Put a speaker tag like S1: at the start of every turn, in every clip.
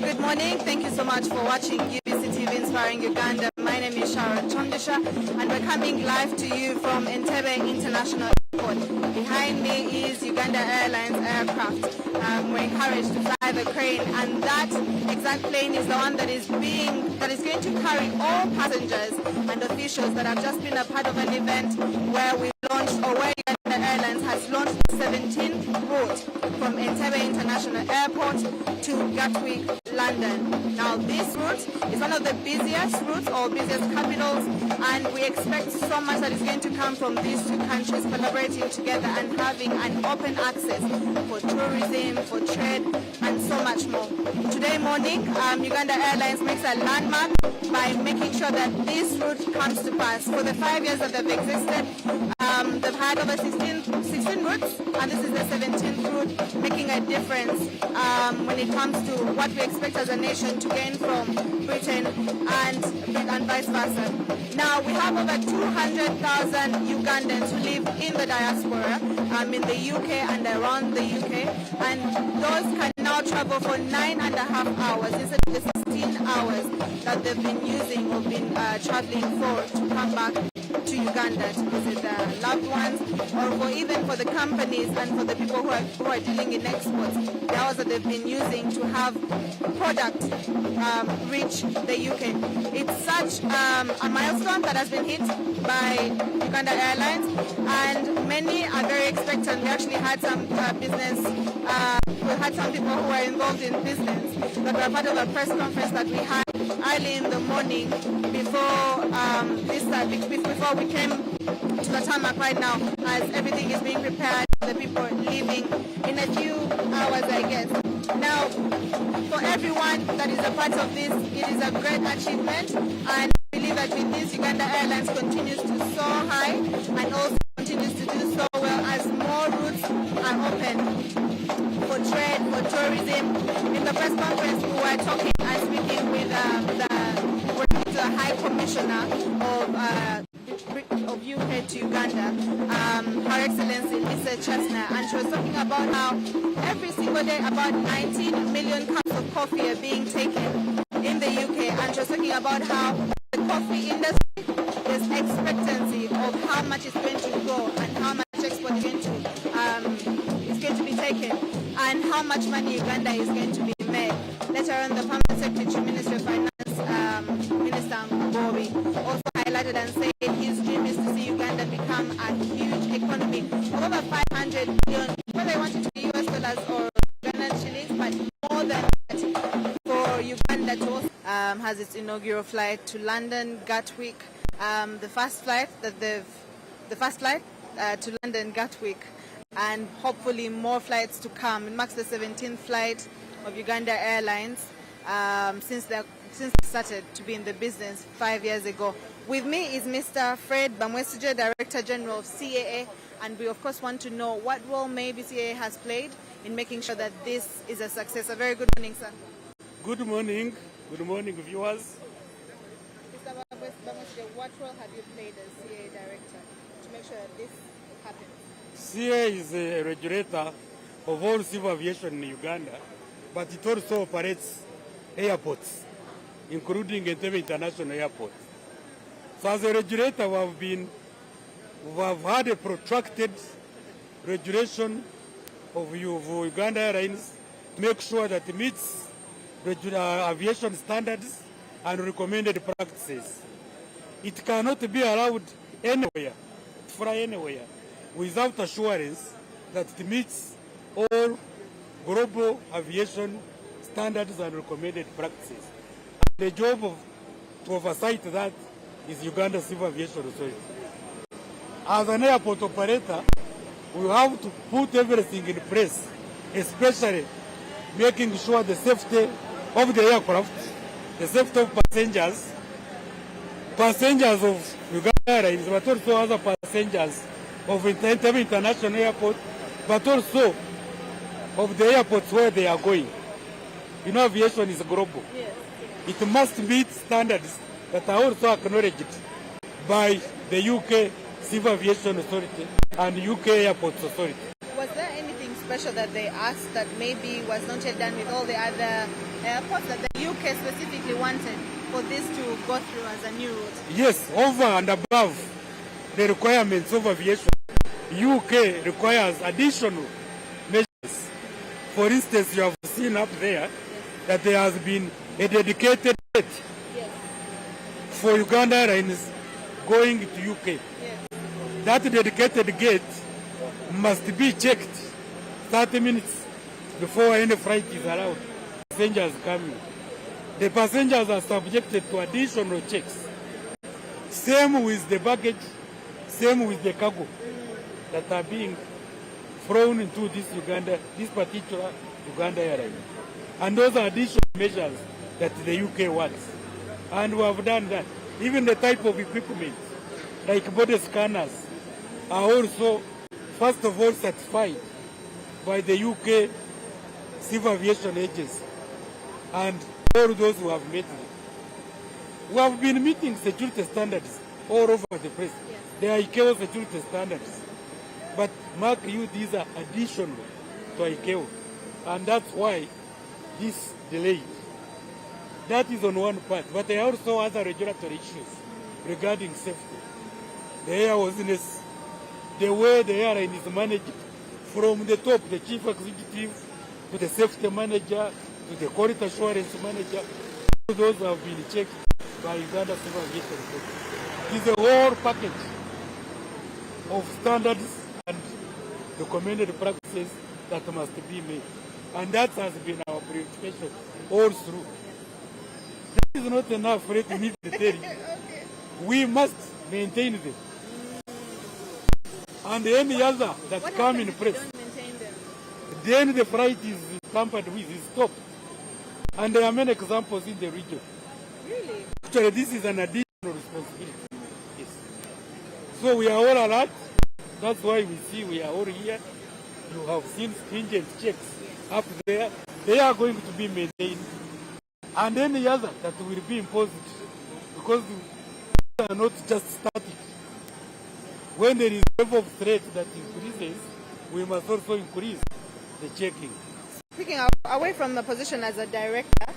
S1: Good morning. Thank you so much for watching UBC TV Inspiring Uganda. My name is Shara Chondisha and we're coming live to you from Entebbe International Airport. Behind me is Uganda Airlines aircraft. We're encouraged to fly the crane, and that exact plane is the one that is going to carry all passengers and officials that have just been a part of an event where we launched, or where Uganda Airlines has launched the 17th route from Entebbe International Airport to Gatwick, London. Now this route is one of the busiest routes or busiest capitals, and we expect so much that is going to come from these two countries collaborating together and having an open access for tourism, for trade, and so much more. Today morning, Uganda Airlines makes a landmark by making sure that this route comes to pass. For the 5 years that they've existed, they've had over 16 routes, and this is the 17th route, making a difference when it comes to what we expect as a nation to gain from Britain and vice versa. Now, we have over 200,000 Ugandans who live in the diaspora, in the UK and around the UK, and those can now travel for 9.5 hours instead of the 16 hours that they've been using or been traveling for to come back to Uganda to visit their loved ones, or for the companies and for the people who are dealing in exports, the hours that they've been using to have product reach the UK. It's such a milestone that has been hit by Uganda Airlines, and many are very expectant. We actually had some we had some people who were involved in business that were part of a press conference that we had early in the morning before before we came to the tarmac right now, as everything is being prepared for the people leaving in a few hours, I guess. Now, for everyone that is a part of this, it is a great achievement, and I believe that with this, Uganda Airlines continues to soar high and also continues to do so well as more routes are open for trade, for tourism. In the press conference, we were talking and speaking with the High Commissioner of UK to Uganda, Her Excellency Lisa Chesner, and she was talking about how every single day about 19 million cups of coffee are being taken in the UK, and she was talking about how the coffee industry is expectancy of how much is going to go and how much export is going to be taken, and how much money Uganda is going to be made. Later on, the Permanent Secretary, Ministry of Finance, Minister Bobby, also highlighted and said his dream is to see Uganda become a huge economy of over 500 billion, whether they want it to be US dollars or Ugandan shillings, but more than that, for Uganda to also has its inaugural flight to London, Gatwick, the first flight to London, Gatwick, and hopefully more flights to come. It marks the 17th flight of Uganda Airlines since they started to be in the business 5 years ago. With me is Mr. Fred Bamwesije, Director General of CAA, and we of course want to know what role maybe CAA has played in making sure that this is a success. A very good morning, sir.
S2: Good morning, viewers.
S1: Mr. Bamwesije, what role have you played as CAA Director to make sure that this happens?
S2: CAA is a regulator of all civil aviation in Uganda, but it also operates airports, including Entebbe International Airport. So as a regulator, we have had a protracted regulation of Uganda Airlines, make sure that it meets aviation standards and recommended practices. It cannot be allowed anywhere, fly anywhere, without assurance that it meets all global aviation standards and recommended practices. The job to oversight that is Uganda Civil Aviation Authority. As an airport operator, we have to put everything in place, especially making sure the safety of the aircraft, the safety of passengers of Uganda Airlines, but also other passengers of Entebbe International Airport, but also of the airports where they are going. You know, aviation is global.
S1: Yes.
S2: It must meet standards that are also acknowledged by the UK Civil Aviation Authority and UK Airports Authority.
S1: Was there anything special that they asked that maybe was not yet done with all the other airports that the UK specifically wanted for this to go through as a new route?
S2: Yes, over and above the requirements of aviation, UK requires additional measures. For instance, you have seen up there that there has been a dedicated gate for Uganda Airlines going to UK.
S1: Yes.
S2: That dedicated gate must be checked 30 minutes before any flight is allowed. Passengers coming. The passengers are subjected to additional checks. Same with the baggage, same with the cargo that are being thrown into this particular Uganda Airline. And those are additional measures that the UK wants. And we have done that. Even the type of equipment, like body scanners, are also, first of all, certified by the UK Civil Aviation Agency. And all those who have met them. We have been meeting security standards all over the place.
S1: Yes.
S2: They are ICAO security standards. But mark you, these are additional to ICAO. And that's why this delay. That is on one part. But there are also other regulatory issues regarding safety. The airworthiness, the way the airline is managed from the top, the chief executive, to the safety manager, to the quality assurance manager. All those have been checked by Uganda Civil Aviation Authority. It is a whole package of standards and recommended practices that must be made. And that has been our preoccupation all through. That is not enough for it to meet the theory. We must maintain them. And any other that
S1: What
S2: come in
S1: happens if
S2: place,
S1: you don't maintain them?
S2: then the flight is tampered with, is stopped. And there are many examples in the region.
S1: Really?
S2: Actually, this is an additional responsibility. Yes. So we are all alert. That's why we are all here. You have seen stringent checks up there. They are going to be maintained. And any other that will be imposed, because we are not just static. When there is a level of threat that increases, we must also increase the checking.
S1: Speaking away from the position as a director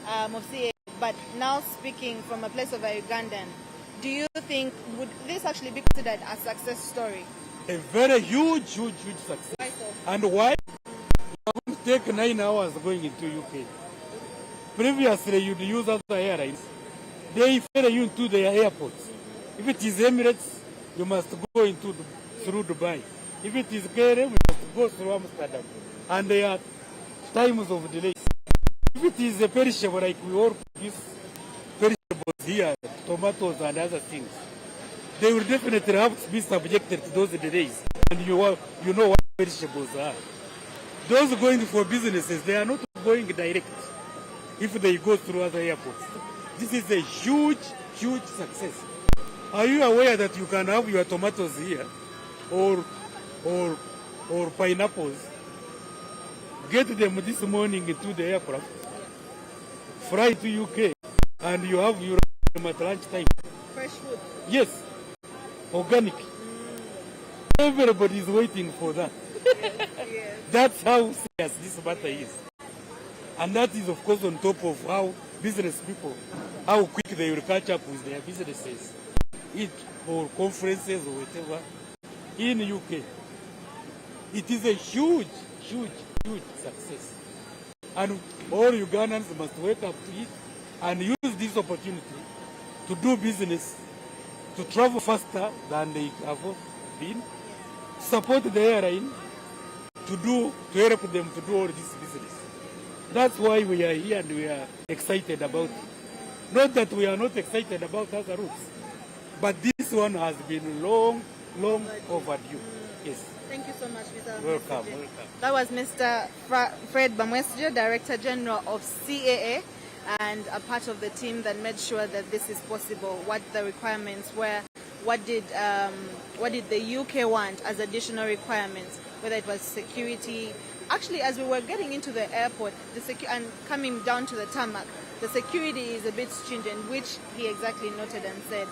S1: of CA, but now speaking from a place of a Ugandan, do you think would this actually be considered a success story?
S2: A very huge success.
S1: Why so?
S2: And why? You are going to take 9 hours going into UK. Previously, you'd use other airlines. They ferry you into their airports. If it is Emirates, you must go through Dubai. If it is KLM, you must go through Amsterdam. And there are times of delay. If it is a perishable, like we all produce perishables here, tomatoes and other things, they will definitely have to be subjected to those delays. And you know what perishables are. Those going for businesses, they are not going direct if they go through other airports. This is a huge success. Are you aware that you can have your tomatoes here or pineapples, get them this morning into the aircraft, fly to UK, and you have your at lunchtime?
S1: Fresh food?
S2: Yes, organic. Everybody is waiting for that.
S1: Yes.
S2: That's how serious this matter is. And that is, of course, on top of how business people, how quick they will catch up with their businesses, or conferences or whatever, in UK. It is a huge success. And all Ugandans must wake up to it and use this opportunity to do business, to travel faster than they have been, support the airline, to help them to do all this business. That's why we are here and we are excited about it. Not that we are not excited about other routes. But this one has been long overdue. Yes.
S1: Thank you so much, Mr.
S2: Welcome.
S1: That was Mr. Fred Bamwesige, Director General of CAA, and a part of the team that made sure that this is possible, what the requirements were, what did the UK want as additional requirements, whether it was security. Actually, as we were getting into the airport and coming down to the tarmac, the security is a bit stringent, which he exactly noted and said